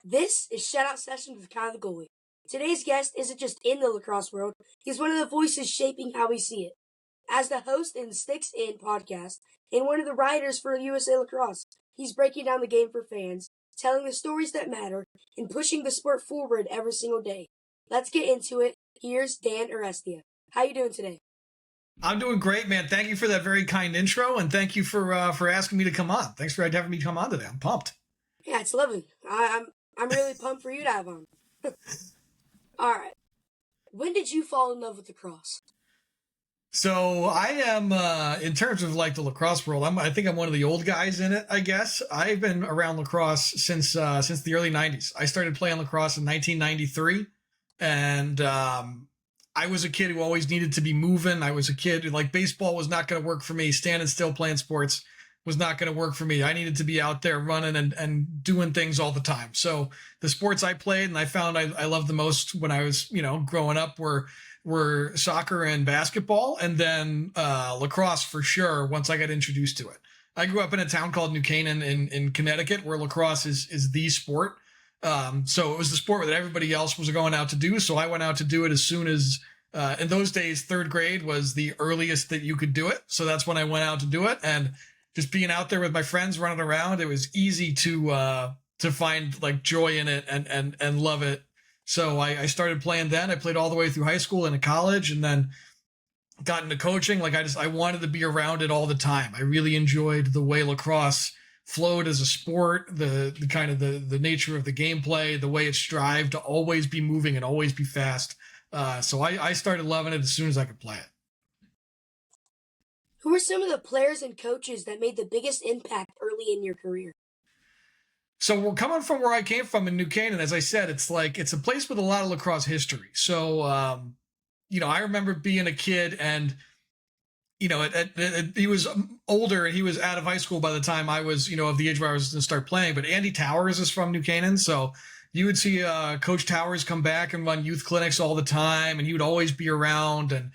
This is Shutout Sessions with KyTheGoalie. Today's guest isn't just in the lacrosse world, he's one of the voices shaping how we see it. As the host in the Sticks In podcast and one of the writers for USA Lacrosse, he's breaking down the game for fans, telling the stories that matter, and pushing the sport forward every single day. Let's get into it. Here's Dan Arestia. How you doing today? I'm doing great, man. Thank you for that very kind intro, and thank you for asking me to come on. Thanks for having me come on today. I'm pumped. Yeah, it's lovely. I'm really pumped for you to have on. All right. When did you fall in love with lacrosse? So I am, in terms of like the lacrosse world, I think I'm one of the old guys in it, I guess. I've been around lacrosse since the early 90s. I started playing lacrosse in 1993, and I was a kid who always needed to be moving. I was a kid who, like, baseball was not going to work for me. Standing still playing sports was not going to work for me. I needed to be out there running and doing things all the time. So the sports I played and I found I loved the most when I was, growing up were soccer and basketball, and then lacrosse for sure once I got introduced to it. I grew up in a town called New Canaan in Connecticut, where lacrosse is the sport. So it was the sport that everybody else was going out to do. So I went out to do it as soon as, in those days, third grade was the earliest that you could do it. So that's when I went out to do it. And just being out there with my friends running around, it was easy to find like joy in it and love it. So I started playing then. I played all the way through high school and college, and then got into coaching. Like I wanted to be around it all the time. I really enjoyed the way lacrosse flowed as a sport, the kind of the nature of the gameplay, the way it strived to always be moving and always be fast. So I started loving it as soon as I could play it. Who are some of the players and coaches that made the biggest impact early in your career? So we're coming from where I came from in New Canaan. As I said, it's a place with a lot of lacrosse history. So, I remember being a kid, and, he was older and he was out of high school by the time I was, of the age where I was going to start playing. But Andy Towers is from New Canaan. So you would see Coach Towers come back and run youth clinics all the time, and he would always be around. And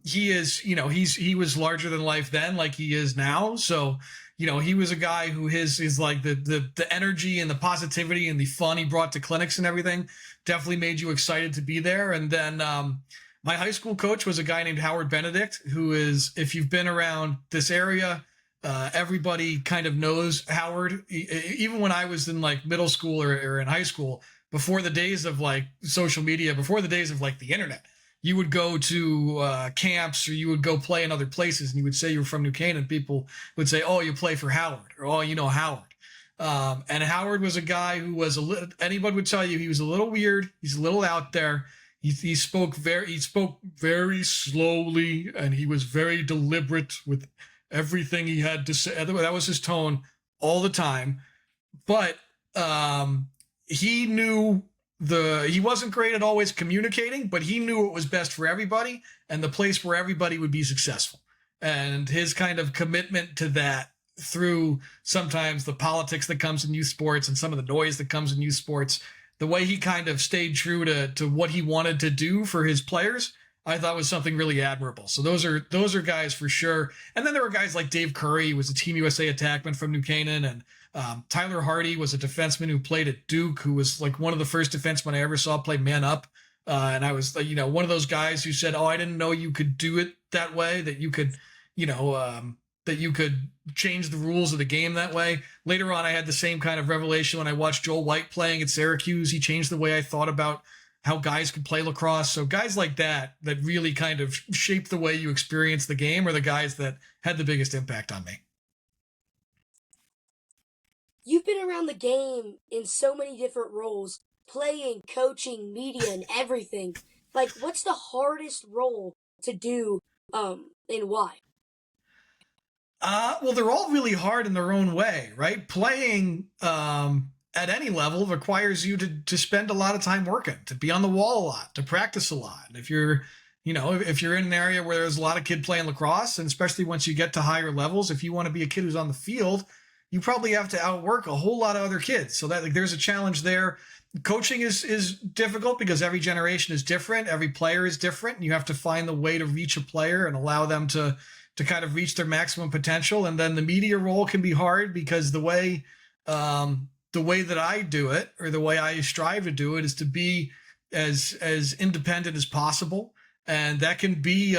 he was larger than life then, like he is now. So, he was a guy who his like the energy and the positivity and the fun he brought to clinics and everything definitely made you excited to be there. And then my high school coach was a guy named Howard Benedict, who is, if you've been around this area, everybody kind of knows Howard. Even when I was in like middle school or in high school, before the days of like social media, before the days of like the internet, you would go to camps, or you would go play in other places, and you would say you were from New Canaan. People would say, "Oh, you play for Howard," or "Oh, you know Howard." And Howard was a guy who was anybody would tell you he was a little weird. He's a little out there. He spoke very slowly, and he was very deliberate with everything he had to say. That was his tone all the time. But he knew he wasn't great at always communicating, but he knew what was best for everybody and the place where everybody would be successful. And his kind of commitment to that, through sometimes the politics that comes in youth sports and some of the noise that comes in youth sports, the way he kind of stayed true to what he wanted to do for his players, I thought was something really admirable. So those are guys for sure. And then there were guys like Dave Curry, who was a Team USA attackman from New Canaan, and Tyler Hardy was a defenseman who played at Duke, who was like one of the first defensemen I ever saw play man up. And I was, one of those guys who said, "Oh, I didn't know you could do it that way, that you could, that you could change the rules of the game that way." Later on, I had the same kind of revelation when I watched Joel White playing at Syracuse. He changed the way I thought about how guys could play lacrosse. So guys like that really kind of shaped the way you experience the game, are the guys that had the biggest impact on me. You've been around the game in so many different roles, playing, coaching, media, and everything. Like, what's the hardest role to do, and why? Well, they're all really hard in their own way, right? Playing at any level requires you to spend a lot of time working, to be on the wall a lot, to practice a lot. And if you're in an area where there's a lot of kids playing lacrosse, and especially once you get to higher levels, if you want to be a kid who's on the field, you probably have to outwork a whole lot of other kids. So that, like, there's a challenge there. Coaching is difficult because every generation is different. Every player is different. And you have to find the way to reach a player and allow them to kind of reach their maximum potential. And then the media role can be hard because the way the way that I do it, or the way I strive to do it, is to be as independent as possible. And that can be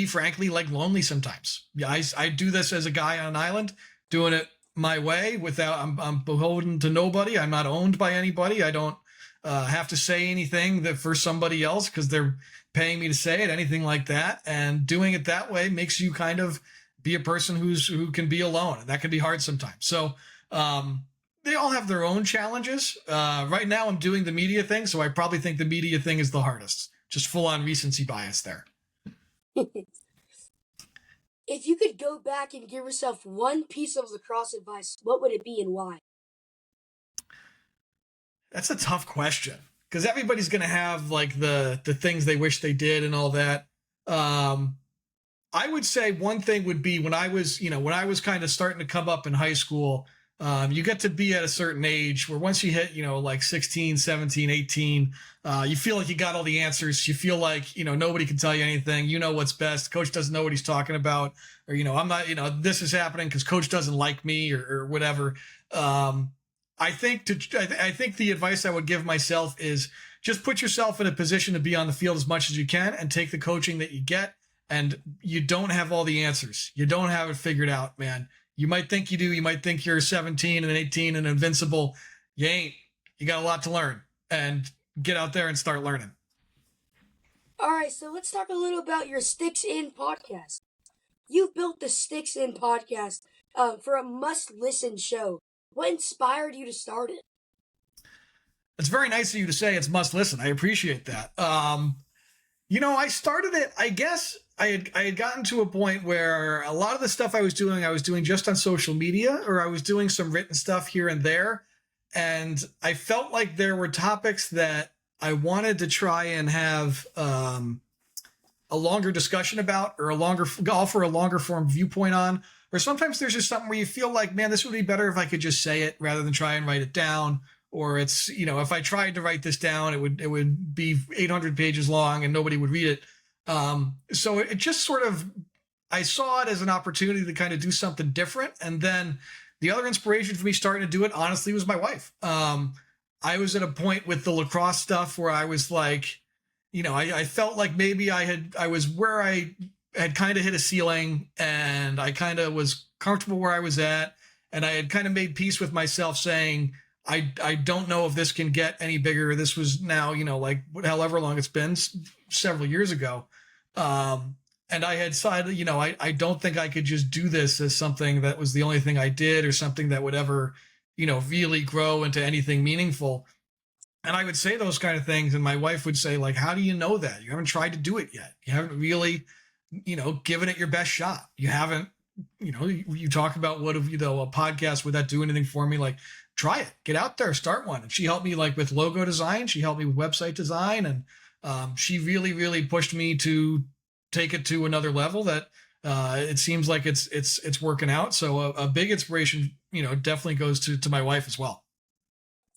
frankly like lonely sometimes. Yeah, I do this as a guy on an island, doing it my way without, I'm beholden to nobody. I'm not owned by anybody. I don't have to say anything that for somebody else because they're paying me to say it, anything like that. And doing it that way makes you kind of be a person who can be alone, and that can be hard sometimes. So they all have their own challenges. Right now I'm doing the media thing, so I probably think the media thing is the hardest. Just full on recency bias there. If you could go back and give yourself one piece of lacrosse advice, what would it be and why? That's a tough question because everybody's going to have like the things they wish they did and all that. I would say one thing would be when I was kind of starting to come up in high school, you get to be at a certain age where once you hit, like 16, 17, 18, you feel like you got all the answers. You feel like, nobody can tell you anything. You know what's best. Coach doesn't know what he's talking about, or, I'm not, this is happening because coach doesn't like me or whatever. I think the advice I would give myself is just put yourself in a position to be on the field as much as you can and take the coaching that you get. And you don't have all the answers. You don't have it figured out, man. You might think you do. You might think you're 17 and 18 and invincible. You ain't. You got a lot to learn, and get out there and start learning. All right, so let's talk a little about your Sticks In podcast. You've built the Sticks In podcast for a must-listen show. What inspired you to start it? It's very nice of you to say it's must-listen. I appreciate that. I started it, I guess I had gotten to a point where a lot of the stuff I was doing just on social media, or I was doing some written stuff here and there. And I felt like there were topics that I wanted to try and have a longer discussion about, or offer a longer form viewpoint on. Or sometimes there's just something where you feel like, man, this would be better if I could just say it rather than try and write it down. Or it's, if I tried to write this down, it would be 800 pages long and nobody would read it. So it just sort of, I saw it as an opportunity to kind of do something different. And then the other inspiration for me starting to do it, honestly, was my wife. I was at a point with the lacrosse stuff where I was like, I felt like maybe I was where I had kind of hit a ceiling, and I kind of was comfortable where I was at. And I had kind of made peace with myself saying, I don't know if this can get any bigger. This was now, like however long it's been, several years ago. And I had decided, I don't think I could just do this as something that was the only thing I did, or something that would ever, really grow into anything meaningful. And I would say those kind of things. And my wife would say, like, how do you know that? You haven't tried to do it yet. You haven't really, given it your best shot. You haven't, you talk about what if, a podcast, would that do anything for me? Like, try it, get out there, start one. And she helped me like with logo design. She helped me with website design. And she really, really pushed me to take it to another level that it seems like it's working out. So a big inspiration, definitely goes to my wife as well.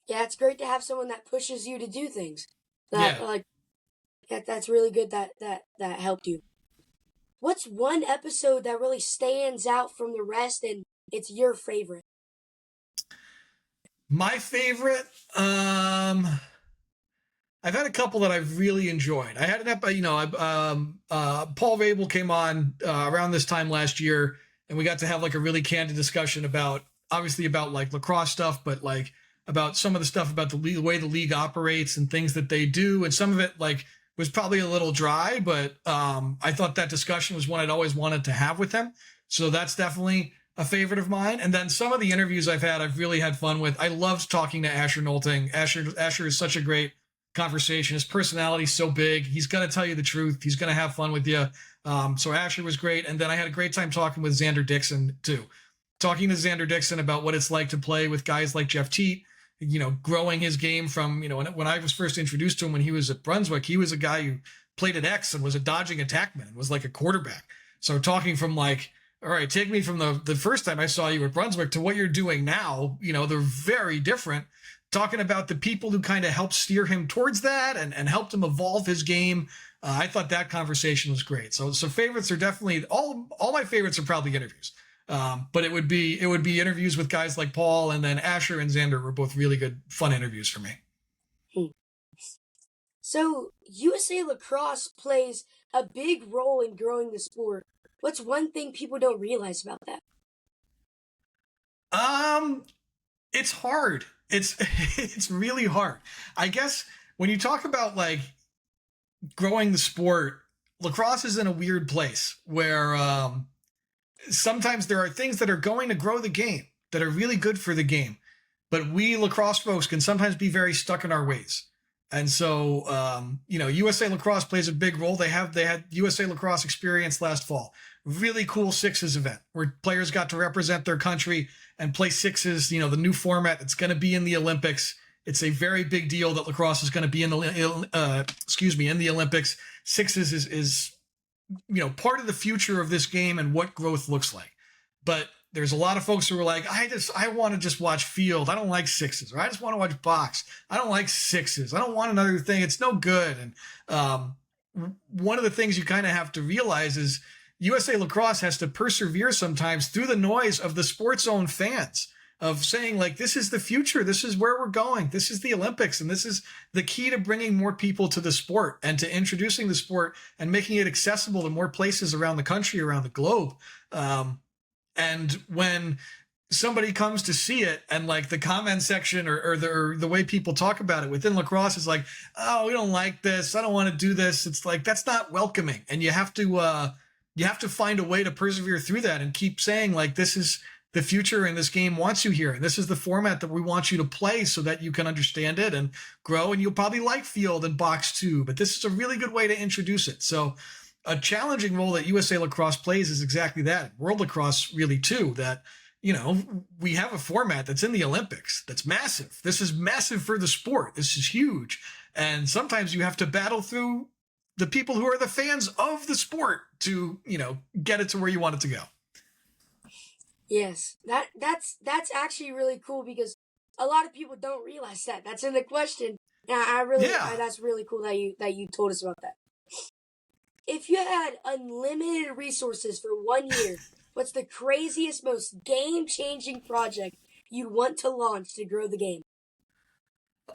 Yeah, it's great to have someone that pushes you to do things. That's really good that helped you. What's one episode that really stands out from the rest and it's your favorite? My favorite, I've had a couple that I've really enjoyed. I had an episode, Paul Rabel came on around this time last year, and we got to have like a really candid discussion about like lacrosse stuff, but like about some of the stuff about the way the league operates and things that they do. And some of it like was probably a little dry, but I thought that discussion was one I'd always wanted to have with him. So that's definitely a favorite of mine. And then some of the interviews I've really had fun with. I loved talking to Asher Nolting. Asher is such a great conversation. His personality is so big. He's going to tell you the truth. He's going to have fun with you. So Asher was great. And then I had a great time talking with Xander Dixon too. Talking to Xander Dixon about what it's like to play with guys like Jeff Teat, growing his game from, when I was first introduced to him when he was at Brunswick, he was a guy who played at X and was a dodging attackman and was like a quarterback. So talking from like, all right, take me from the first time I saw you at Brunswick to what you're doing now. They're very different. Talking about the people who kind of helped steer him towards that and helped him evolve his game. I thought that conversation was great. So favorites are definitely all my favorites are probably interviews. But it would be interviews with guys like Paul, and then Asher and Xander were both really good, fun interviews for me. So USA Lacrosse plays a big role in growing the sport. What's one thing people don't realize about that? It's hard. It's really hard. I guess when you talk about like growing the sport, lacrosse is in a weird place where sometimes there are things that are going to grow the game that are really good for the game, but we lacrosse folks can sometimes be very stuck in our ways. And so, USA Lacrosse plays a big role. They had USA Lacrosse Experience last fall. Really cool sixes event where players got to represent their country and play sixes, the new format that's going to be in the Olympics. It's a very big deal that lacrosse is going to be in the Olympics. Sixes is part of the future of this game and what growth looks like. But there's a lot of folks who are like, I want to just watch field. I don't like sixes, or I just want to watch box. I don't like sixes. I don't want another thing. It's no good. And one of the things you kind of have to realize is USA Lacrosse has to persevere sometimes through the noise of the sports zone fans of saying like, this is the future. This is where we're going. This is the Olympics. And this is the key to bringing more people to the sport and to introducing the sport and making it accessible to more places around the country, around the globe. And when somebody comes to see it and like the comment section or the way people talk about it within lacrosse is like, oh, we don't like this. I don't want to do this. It's like, that's not welcoming. And you have to find a way to persevere through that and keep saying like, this is the future and this game wants you here. And this is the format that we want you to play so that you can understand it and grow. And you'll probably like field and box too, but this is a really good way to introduce it. So a challenging role that USA Lacrosse plays is exactly that. World Lacrosse really too, that, we have a format that's in the Olympics. That's massive. This is massive for the sport. This is huge. And sometimes you have to battle through the people who are the fans of the sport to, get it to where you want it to go. Yes, that's actually really cool because a lot of people don't realize that. That's in the question. And that's really cool that you told us about that. If you had unlimited resources for 1 year, what's the craziest, most game-changing project you'd want to launch to grow the game?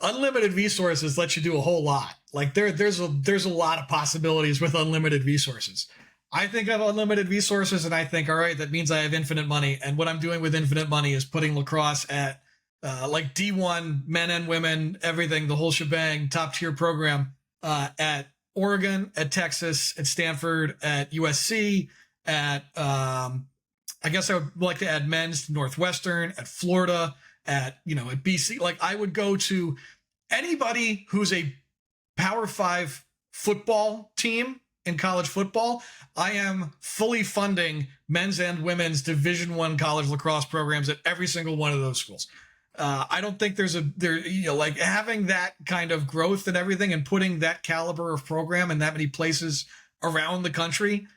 Unlimited resources let you do a whole lot. Like there's a lot of possibilities with unlimited resources. I think of unlimited resources and I think, all right, that means I have infinite money. And what I'm doing with infinite money is putting lacrosse at like D1, men and women, everything, the whole shebang, top tier program at Oregon, at Texas, at Stanford, at USC, at I guess I would like to add men's to Northwestern, at Florida, at BC. Like I would go to anybody who's a Power 5 football team in college football. I am fully funding men's and women's Division I college lacrosse programs at every single one of those schools. I don't think like having that kind of growth and everything and putting that caliber of program in that many places around the country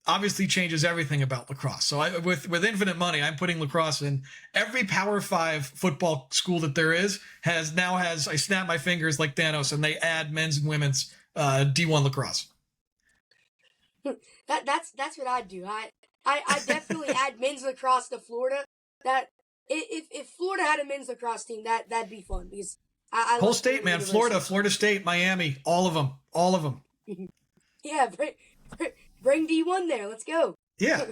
obviously changes everything about lacrosse. So with infinite money, I'm putting lacrosse in every Power 5 football school that there is has, I snap my fingers like Thanos and they add men's and women's D1 lacrosse. That's what I'd do. I definitely add men's lacrosse to Florida. That if Florida had a men's lacrosse team, that'd be fun because I whole state, man. Florida State, Miami, all of them. Yeah, bring D1 there. Let's go. Yeah.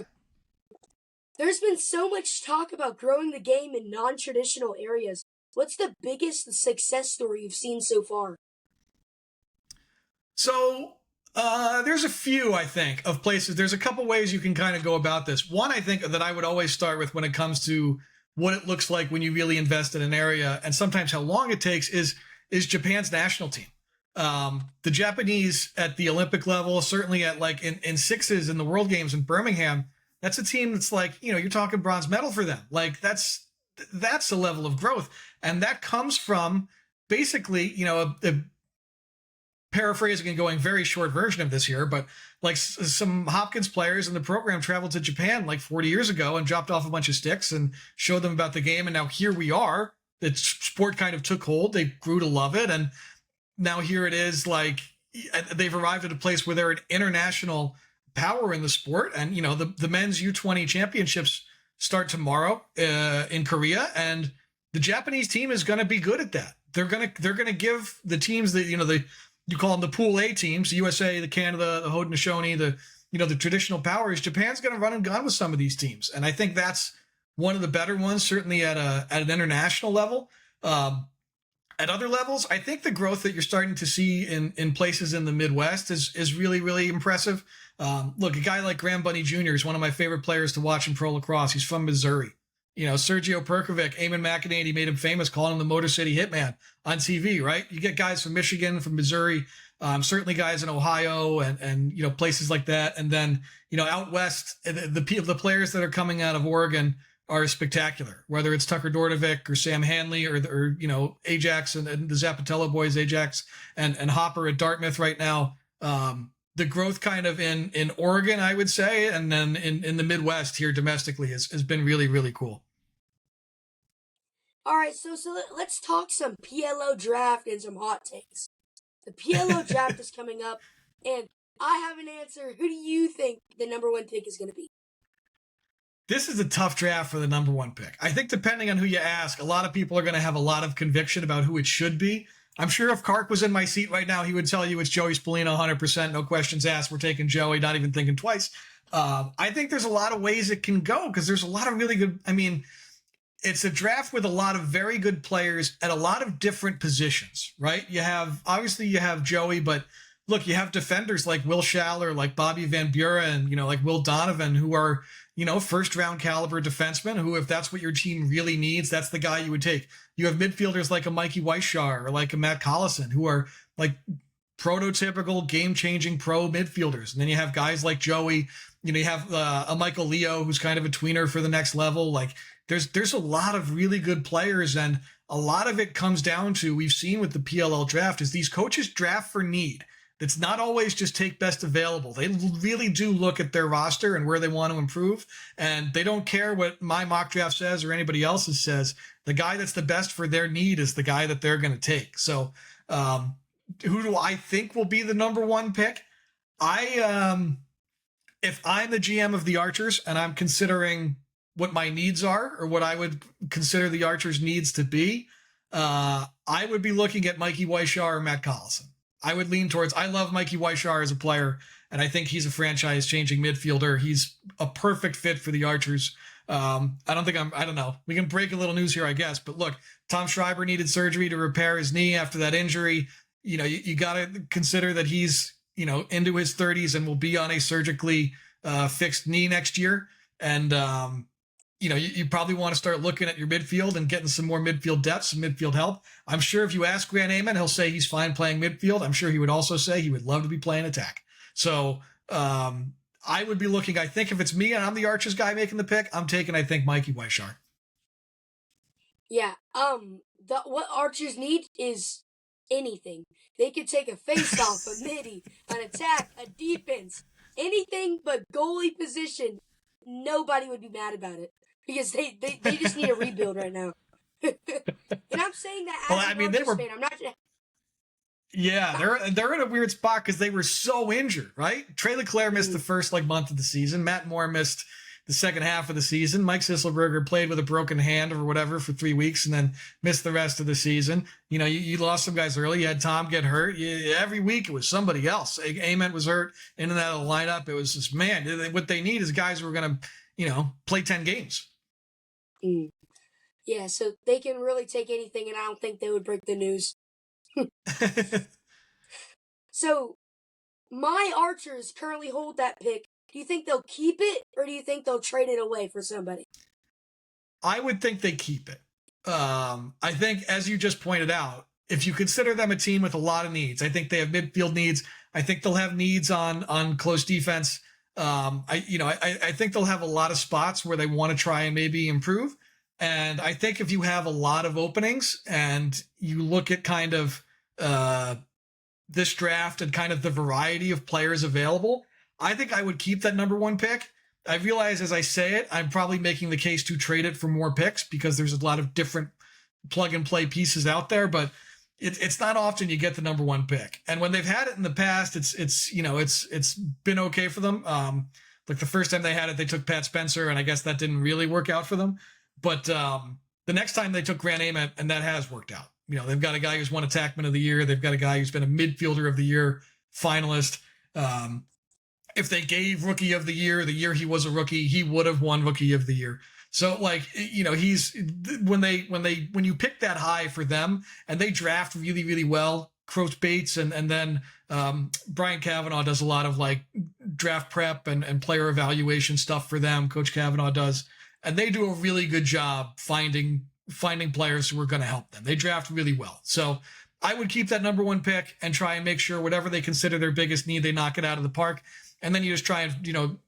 There's been so much talk about growing the game in non-traditional areas. What's the biggest success story you've seen so far? So there's a few, I think, of places. There's a couple ways you can kind of go about this. One, I think that I would always start with when it comes to what it looks like when you really invest in an area and sometimes how long it takes is Japan's national team. The Japanese at the Olympic level, certainly at like in sixes in the World Games in Birmingham, that's a team that's like, you're talking bronze medal for them. Like that's a level of growth. And that comes from basically, a paraphrasing and going very short version of this here, but like some Hopkins players in the program traveled to Japan like 40 years ago and dropped off a bunch of sticks and showed them about the game. And now here we are. The sport kind of took hold. They grew to love it. And now here it is, like they've arrived at a place where they're an international power in the sport. And, the men's U20 championships start tomorrow in Korea, and the Japanese team is going to be good at that. They're going to give the teams that, you call them the Pool A teams, the USA, the Canada, the Haudenosaunee, the traditional powers. Japan's going to run and gun with some of these teams. And I think that's one of the better ones, certainly at an international level. At other levels, I think the growth that you're starting to see in places in the Midwest is really, really impressive. Look, a guy like Graham Bunny Jr. is one of my favorite players to watch in pro lacrosse. He's from Missouri. Sergio Perkovic, Eamon McEnany made him famous calling him the Motor City Hitman on TV, right? You get guys from Michigan, from Missouri, certainly guys in Ohio and places like that. And then, out west, the players that are coming out of Oregon are spectacular, whether it's Tucker Dordovic or Sam Hanley or Ajax and the Zappatello boys, Ajax and Hopper at Dartmouth right now. The growth kind of in Oregon, I would say, and then in the Midwest here domestically has been really, really cool. All right, so let's talk some PLO draft and some hot takes. The PLO draft is coming up, and I have an answer. Who do you think the number one pick is going to be? This is a tough draft for the number one pick. I think depending on who you ask, a lot of people are going to have a lot of conviction about who it should be. I'm sure if Kark was in my seat right now, he would tell you it's Joey Spallina, 100%, no questions asked. We're taking Joey, not even thinking twice. I think there's a lot of ways it can go because there's a lot of really good, it's a draft with a lot of very good players at a lot of different positions, right? You have Joey, but look, you have defenders like Will Schaller, like Bobby Van Buren, like Will Donovan, who are, first round caliber defensemen who, if that's what your team really needs, that's the guy you would take. You have midfielders like a Mikey Weishar or like a Matt Collison who are like prototypical game-changing pro midfielders. And then you have guys like Joey, you have a Michael Leo who's kind of a tweener for the next level. Like there's a lot of really good players, and a lot of it comes down to, we've seen with the PLL draft, is these coaches draft for need. It's not always just take best available. They really do look at their roster and where they want to improve. And they don't care what my mock draft says or anybody else's says. The guy that's the best for their need is the guy that they're going to take. So who do I think will be the number one pick? If I'm the GM of the Archers and I'm considering what my needs are or what I would consider the Archers' needs to be, I would be looking at Mikey Weishar or Matt Collison. I would lean towards, I love Mikey Weishar as a player, and I think he's a franchise-changing midfielder. He's a perfect fit for the Archers. I don't know. We can break a little news here, I guess. But look, Tom Schreiber needed surgery to repair his knee after that injury. You got to consider that he's, into his 30s and will be on a surgically fixed knee next year. And, you probably want to start looking at your midfield and getting some more midfield depth, some midfield help. I'm sure if you ask Grant Amon, he'll say he's fine playing midfield. I'm sure he would also say he would love to be playing attack. So I would be looking, I think if it's me and I'm the Archers guy making the pick, I'm taking, I think, Mikey Weishar. Yeah. What Archers need is anything. They could take a face-off, a midi, an attack, a defense, anything but goalie position. Nobody would be mad about it. Because they just need a rebuild right now. And I'm saying that as an Archers fan. I'm not. Yeah, they're in a weird spot because they were so injured, right? Trey Leclerc missed the first month of the season. Matt Moore missed the second half of the season. Mike Sisselberger played with a broken hand or whatever for 3 weeks and then missed the rest of the season. You lost some guys early. You had Tom get hurt. Every week it was somebody else. Ament was hurt in and out of the lineup. It was just, man, what they need is guys who are going to, play 10 games. Yeah, so they can really take anything, and I don't think they would break the news. So, my Archers currently hold that pick. Do you think they'll keep it, or do you think they'll trade it away for somebody? I would think they keep it. I think, as you just pointed out, if you consider them a team with a lot of needs, I think they have midfield needs. I think they'll have needs on close defense. I think they'll have a lot of spots where they want to try and maybe improve. And I think if you have a lot of openings and you look at kind of this draft and kind of the variety of players available, I think I would keep that number one pick. I realize as I say it, I'm probably making the case to trade it for more picks because there's a lot of different plug and play pieces out there. But it's not often you get the number one pick. And when they've had it in the past, it's been okay for them. Like the first time they had it, they took Pat Spencer, and I guess that didn't really work out for them. But the next time they took Grant Ament, and that has worked out. They've got a guy who's won Attackman of the Year. They've got a guy who's been a Midfielder of the Year finalist. If they gave Rookie of the year he was a rookie, he would have won Rookie of the Year. So he's when you pick that high for them and they draft really, really well, Croach Bates and then Brian Cavanaugh does a lot of like draft prep and player evaluation stuff for them. Coach Cavanaugh does, and they do a really good job finding players who are going to help them. They draft really well. So I would keep that number one pick and try and make sure whatever they consider their biggest need, they knock it out of the park. And then you just try and,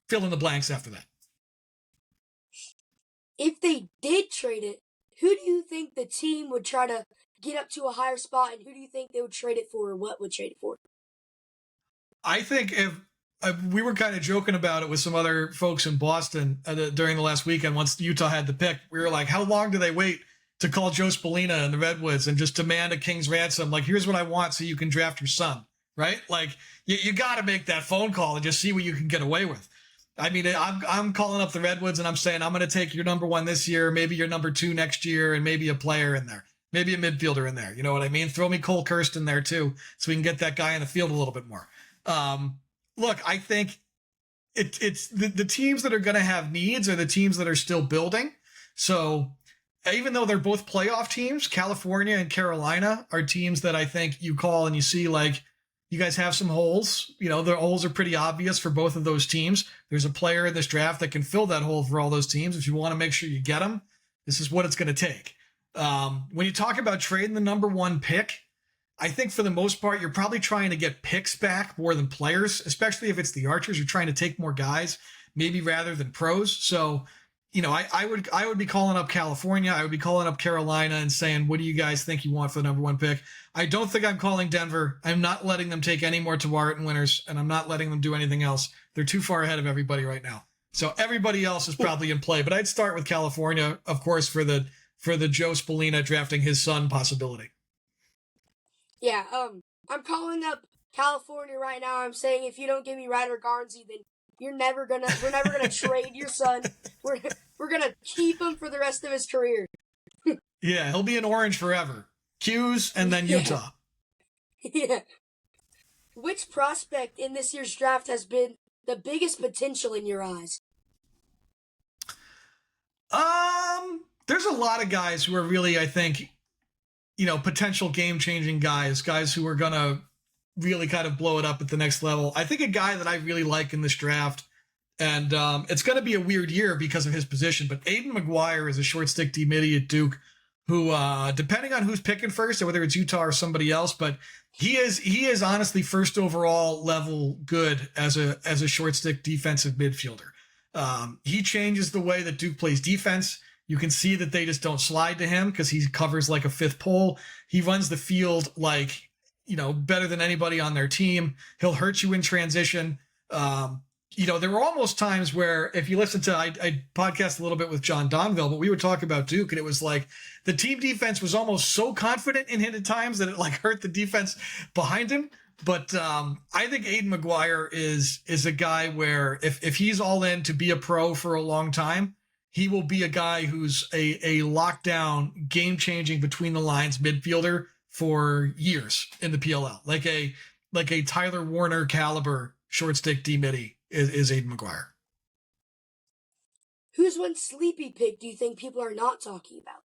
fill in the blanks after that. If they did trade it, who do you think the team would try to get up to a higher spot, and who do you think they would trade it for, or what would trade it for? I think if we were kind of joking about it with some other folks in Boston during the last weekend, once Utah had the pick, we were like, how long do they wait to call Joe Spallina and the Redwoods and just demand a king's ransom? Like, here's what I want so you can draft your son, right? Like, you got to make that phone call and just see what you can get away with. I mean, I'm calling up the Redwoods and I'm saying, I'm going to take your number one this year, maybe your number two next year, and maybe a player in there, maybe a midfielder in there. You know what I mean? Throw me Cole Kirsten there too, so we can get that guy in the field a little bit more. Look, I think it's the teams that are going to have needs are the teams that are still building. So even though they're both playoff teams, California and Carolina are teams that I think you call and you see like, you guys have some holes. The holes are pretty obvious for both of those teams. There's a player in this draft that can fill that hole for all those teams. If you want to make sure you get them, this is what it's going to take. When you talk about trading the number one pick, I think for the most part, you're probably trying to get picks back more than players, especially if it's the Archers. You're trying to take more guys, maybe rather than pros. So, I would be calling up California. I would be calling up Carolina and saying, what do you guys think you want for the number one pick? I don't think I'm calling Denver. I'm not letting them take any more Tavares and winners, and I'm not letting them do anything else. They're too far ahead of everybody right now. So everybody else is probably in play, but I'd start with California, of course, for the Joe Spallina drafting his son possibility. Yeah, I'm calling up California right now. I'm saying if you don't give me Ryder Garnsey, then we're never gonna trade your son. We're gonna keep him for the rest of his career. Yeah, he'll be an Orange forever. Q's and then Utah. Yeah. Which prospect in this year's draft has been the biggest potential in your eyes? There's a lot of guys who are really, I think, potential game-changing guys who are gonna really kind of blow it up at the next level. I think a guy that I really like in this draft, and it's going to be a weird year because of his position, but Aiden McGuire is a short stick D-midi at Duke who, depending on who's picking first, or whether it's Utah or somebody else, but he is honestly first overall level good as a short stick defensive midfielder. He changes the way that Duke plays defense. You can see that they just don't slide to him because he covers like a fifth pole. He runs the field like, better than anybody on their team. He'll hurt you in transition. There were almost times where if you listen to, I podcast a little bit with John Donville, but we would talk about Duke, and it was like the team defense was almost so confident in him at times that it like hurt the defense behind him. But I think Aiden McGuire is a guy where if he's all in to be a pro for a long time, he will be a guy who's a lockdown, game-changing between the lines midfielder for years in the PLL, like a Tyler Warner caliber short stick D-midi is Aiden McGuire. Who's one sleepy pick do you think people are not talking about?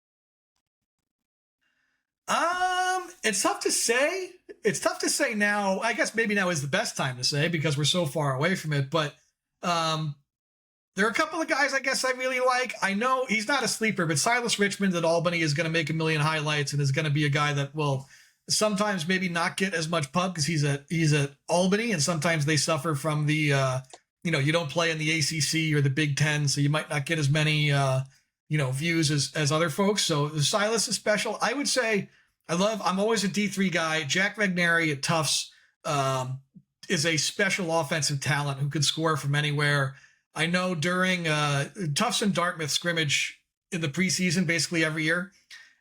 It's tough to say. It's tough to say now. I guess maybe now is the best time to say because we're so far away from it. But there are a couple of guys I guess I really like. I know he's not a sleeper, but Silas Richmond at Albany is going to make a million highlights and is going to be a guy that will sometimes maybe not get as much pub because he's at Albany, and sometimes they suffer from the you don't play in the ACC or the Big Ten, so you might not get as many views as other folks. So Silas is special. I would say I'm always a D3 guy. Jack Magnari at Tufts is a special offensive talent who could score from anywhere. I know during Tufts and Dartmouth scrimmage in the preseason basically every year,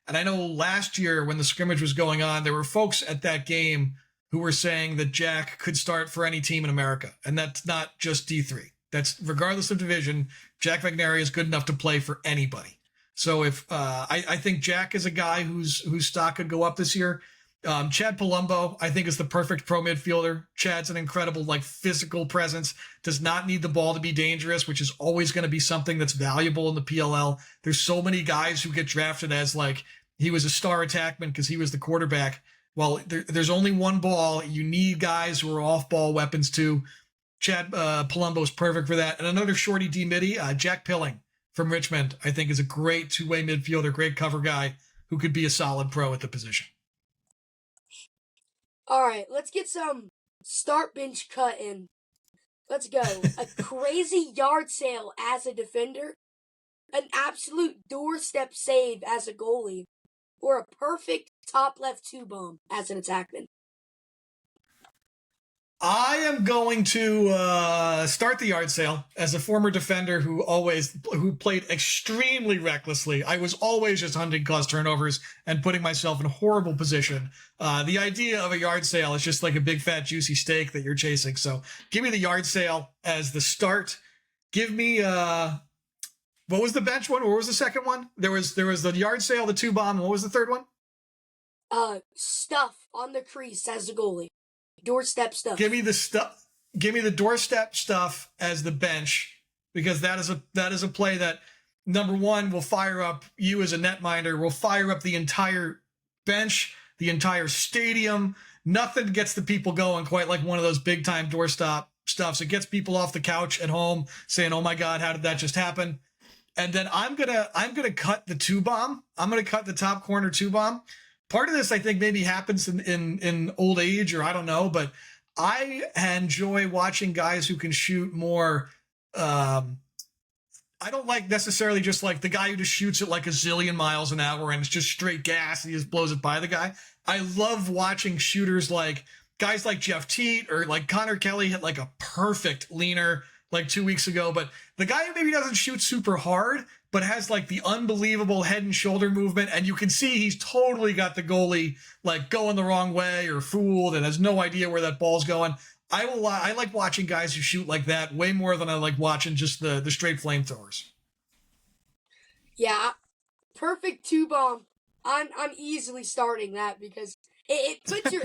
And I know last year when the scrimmage was going on, there were folks at that game who were saying that Jack could start for any team in America. And that's not just D3. That's regardless of division, Jack McNary is good enough to play for anybody. So if I think Jack is a guy whose stock could go up this year. Chad Palumbo, I think, is the perfect pro midfielder. Chad's an incredible, physical presence, does not need the ball to be dangerous, which is always going to be something that's valuable in the PLL. There's so many guys who get drafted as, he was a star attackman because he was the quarterback. Well, there's only one ball. You need guys who are off-ball weapons, too. Chad Palumbo is perfect for that. And another shorty D-midi, Jack Pilling from Richmond, I think, is a great two-way midfielder, great cover guy who could be a solid pro at the position. All right, let's get some start bench cut in. Let's go. A crazy yard sale as a defender, an absolute doorstep save as a goalie, or a perfect top left 2-bomb as an attackman. I am going to start the yard sale as a former defender who played extremely recklessly. I was always just hunting cause turnovers and putting myself in a horrible position. The idea of a yard sale is just like a big fat juicy steak that you're chasing. So give me the yard sale as the start. Give me what was the bench one? What was the second one? There was the yard sale, the 2-bomb. What was the third one? Stuff on the crease as a goalie. Doorstep stuff. Give me the doorstep stuff as the bench, because that is a play that, number one, will fire up you as a netminder, will fire up the entire bench, the entire stadium. Nothing gets the people going quite like one of those big time doorstop stuffs. It gets people off the couch at home saying, "Oh my God, how did that just happen?" And then I'm gonna cut the 2-bomb. I'm gonna cut the top corner 2-bomb. Part of this, I think, maybe happens in old age, or I don't know, but I enjoy watching guys who can shoot more. I don't like necessarily just the guy who just shoots it like a zillion miles an hour and it's just straight gas and he just blows it by the guy. I love watching shooters guys like Jeff Teat or Connor Kelly hit a perfect leaner 2 weeks ago. But the guy who maybe doesn't shoot super hard, but has the unbelievable head and shoulder movement, and you can see he's totally got the goalie going the wrong way or fooled and has no idea where that ball's going. I like watching guys who shoot like that way more than I like watching just the straight flamethrowers. Yeah, perfect 2-bomb. I'm easily starting that because it puts your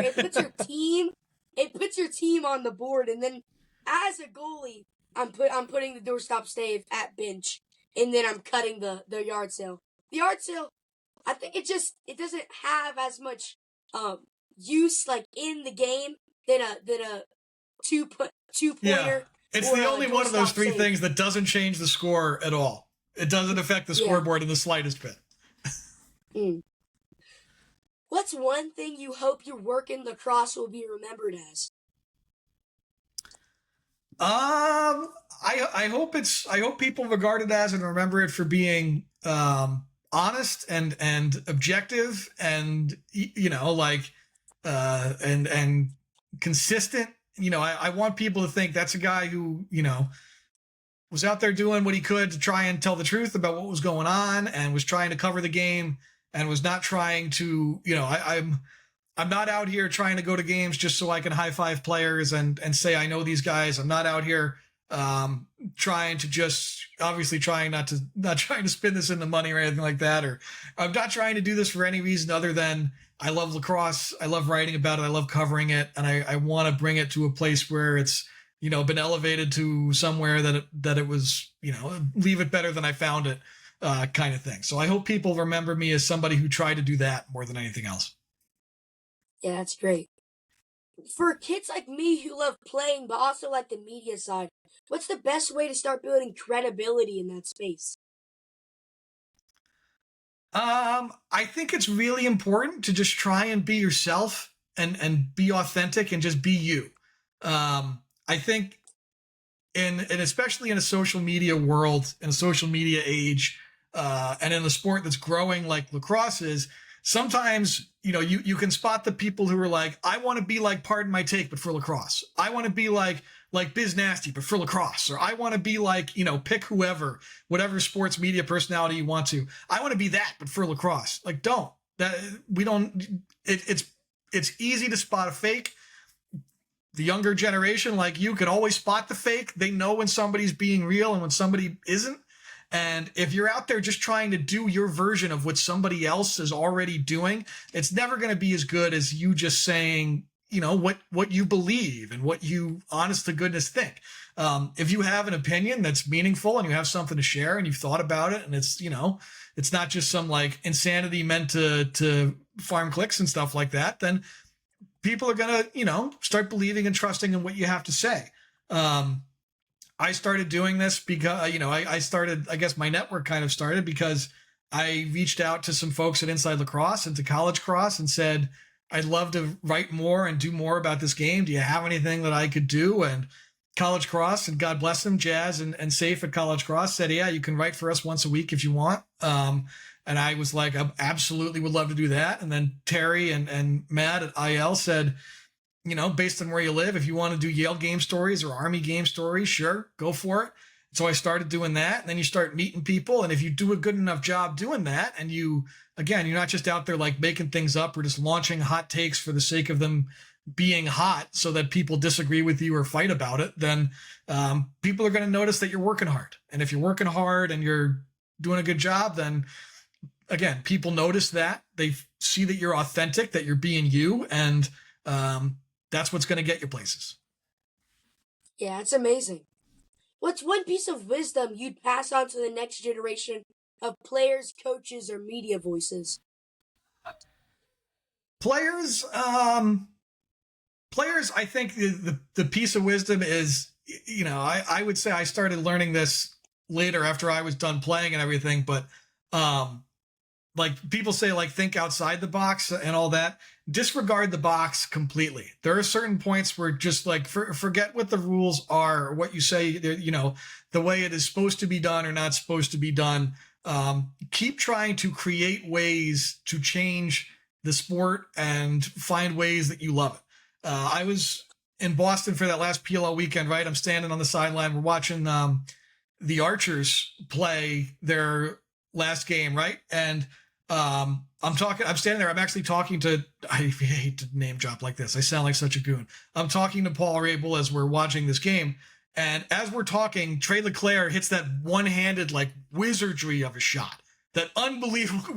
team on the board, and then as a goalie, I'm putting the doorstop save at bench. And then I'm cutting the yard sale. The yard sale, I think it doesn't have as much use in the game than a two-pointer. Yeah, it's the only one of those three things that doesn't change the score at all. It doesn't affect the scoreboard in the slightest bit. What's one thing you hope your work in lacrosse will be remembered as? I hope people regard it as and remember it for being honest and objective and and consistent. I want people to think that's a guy who was out there doing what he could to try and tell the truth about what was going on and was trying to cover the game and was not trying to I'm not out here trying to go to games just so I can high five players and say I know these guys. I'm not out here trying to just not trying to spin this into money or anything like that. Or I'm not trying to do this for any reason other than I love lacrosse. I love writing about it. I love covering it. And I want to bring it to a place where it's, been elevated to somewhere that it was, leave it better than I found it kind of thing. So I hope people remember me as somebody who tried to do that more than anything else. Yeah, that's great. For kids like me who love playing but also like the media side, what's the best way to start building credibility in that space? I think it's really important to just try and be yourself and be authentic and just be you. I think and especially in a social media world, in a social media age, and in a sport that's growing like lacrosse is, sometimes, you can spot the people who are like, I want to be like Pardon My Take, but for lacrosse. I want to be like Biz Nasty, but for lacrosse. Or I want to be like, pick whatever sports media personality you want to. I want to be that, but for lacrosse. Like, it's easy to spot a fake. The younger generation, like you, can always spot the fake. They know when somebody's being real and when somebody isn't. And if you're out there just trying to do your version of what somebody else is already doing, it's never going to be as good as you just saying, what you believe and what you honest to goodness think. If you have an opinion that's meaningful and you have something to share and you've thought about it and it's, it's not just some like insanity meant to farm clicks and stuff like that, then people are going to, start believing and trusting in what you have to say. I started doing this because, I guess my network kind of started because I reached out to some folks at Inside Lacrosse and to College Cross and said, I'd love to write more and do more about this game. Do you have anything that I could do? And College Cross, and God bless them, Jazz and Safe at College Cross, said, yeah, you can write for us once a week if you want. And I was like, I absolutely would love to do that. And then Terry and Matt at IL said, based on where you live, if you want to do Yale game stories or Army game stories, sure, go for it. So I started doing that. And then you start meeting people. And if you do a good enough job doing that, and you're not just out there like making things up or just launching hot takes for the sake of them being hot so that people disagree with you or fight about it, then people are going to notice that you're working hard. And if you're working hard and you're doing a good job, then again, people notice that. They see that you're authentic, that you're being you. And that's what's going to get you places. Yeah, it's amazing. What's one piece of wisdom you'd pass on to the next generation of players, coaches, or media voices? Players, I think the piece of wisdom is, I would say I started learning this later after I was done playing and everything, but like people say, like, think outside the box and all that. Disregard the box completely. There are certain points where just like forget what the rules are or what you say, the way it is supposed to be done or not supposed to be done. Keep trying to create ways to change the sport and find ways that you love it. I was in Boston for that last PLO weekend, right? I'm standing on the sideline. We're watching the Archers play their last game, right? And I'm standing there. I'm actually talking to, I hate to name drop like this. I sound like such a goon. I'm talking to Paul Rabel as we're watching this game. And as we're talking, Trey LeClaire hits that one-handed, like, wizardry of a shot. That unbelievable.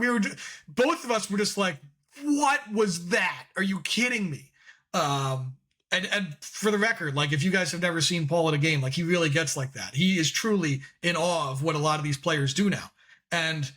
Both of us were just like, what was that? Are you kidding me? And for the record, like, if you guys have never seen Paul at a game, like, he really gets like that. He is truly in awe of what a lot of these players do now. And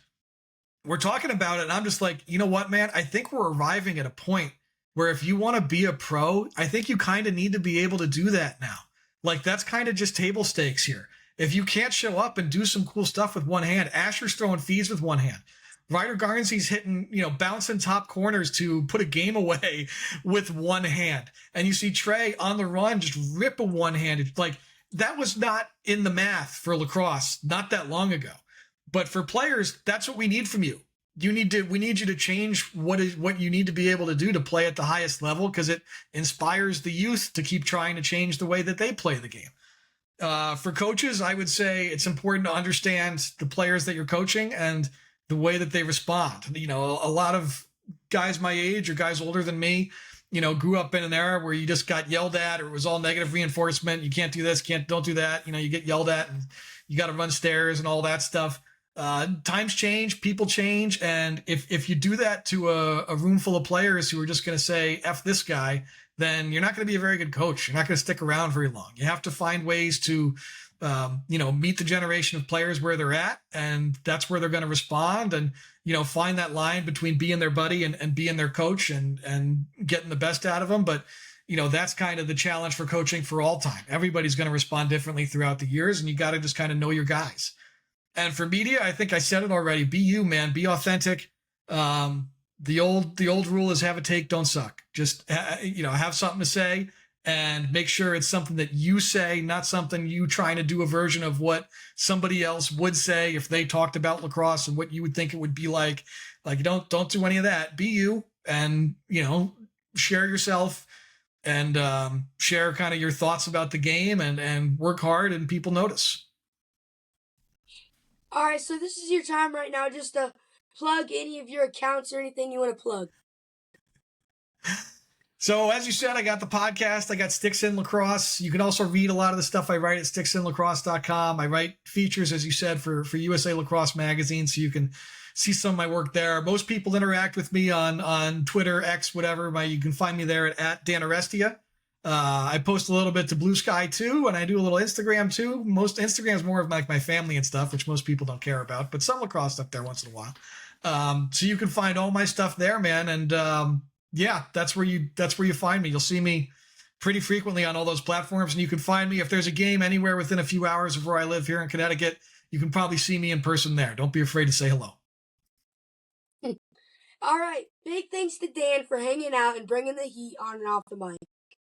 we're talking about it, and I'm just like, you know what, man? I think we're arriving at a point where if you want to be a pro, I think you kind of need to be able to do that now. Like, that's kind of just table stakes here. If you can't show up and do some cool stuff with one hand, Asher's throwing feeds with one hand. Ryder Garnsey's hitting, bouncing top corners to put a game away with one hand. And you see Trey on the run just rip a one-handed. Like, that was not in the math for lacrosse not that long ago. But for players, that's what we need from you. We need you to change what you need to be able to do to play at the highest level, because it inspires the youth to keep trying to change the way that they play the game. For coaches, I would say it's important to understand the players that you're coaching and the way that they respond. A lot of guys my age or guys older than me, grew up in an era where you just got yelled at, or it was all negative reinforcement. You can't do this, don't do that. You get yelled at and you got to run stairs and all that stuff. Times change, people change. And if you do that to a room full of players who are just going to say, F this guy, then you're not going to be a very good coach. You're not going to stick around very long. You have to find ways to, meet the generation of players where they're at, and that's where they're going to respond, and, find that line between being their buddy and being their coach and getting the best out of them. But, that's kind of the challenge for coaching for all time. Everybody's going to respond differently throughout the years, and you got to just kind of know your guys. And for media, I think I said it already. Be you, man. Be authentic. The old rule is have a take, don't suck. Just, have something to say and make sure it's something that you say, not something you trying to do a version of what somebody else would say if they talked about lacrosse and what you would think it would be like. Like, don't do any of that. Be you, and share yourself, and share kind of your thoughts about the game, and work hard, and people notice. All right, so this is your time right now just to plug any of your accounts or anything you want to plug. So, as you said, I got the podcast. I got Sticks in Lacrosse. You can also read a lot of the stuff I write at sticksinlacrosse.com. I write features, as you said, for USA Lacrosse Magazine, so you can see some of my work there. Most people interact with me on Twitter, X, whatever. You can find me there at Dan Arestia. I post a little bit to Blue Sky too, and I do a little Instagram too. Most Instagram is more of like my family and stuff, which most people don't care about, but some lacrosse stuff there once in a while. So you can find all my stuff there, man. And yeah, that's where you find me. You'll see me pretty frequently on all those platforms, and you can find me if there's a game anywhere within a few hours of where I live here in Connecticut. You can probably see me in person there. Don't be afraid to say hello. All right, big thanks to Dan for hanging out and bringing the heat on and off the mic.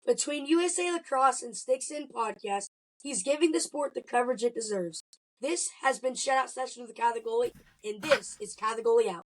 Between USA Lacrosse and Sticks In podcast, he's giving the sport the coverage it deserves. This has been Shutout Sessions with KyTheGoalie, and this is KyTheGoalie out.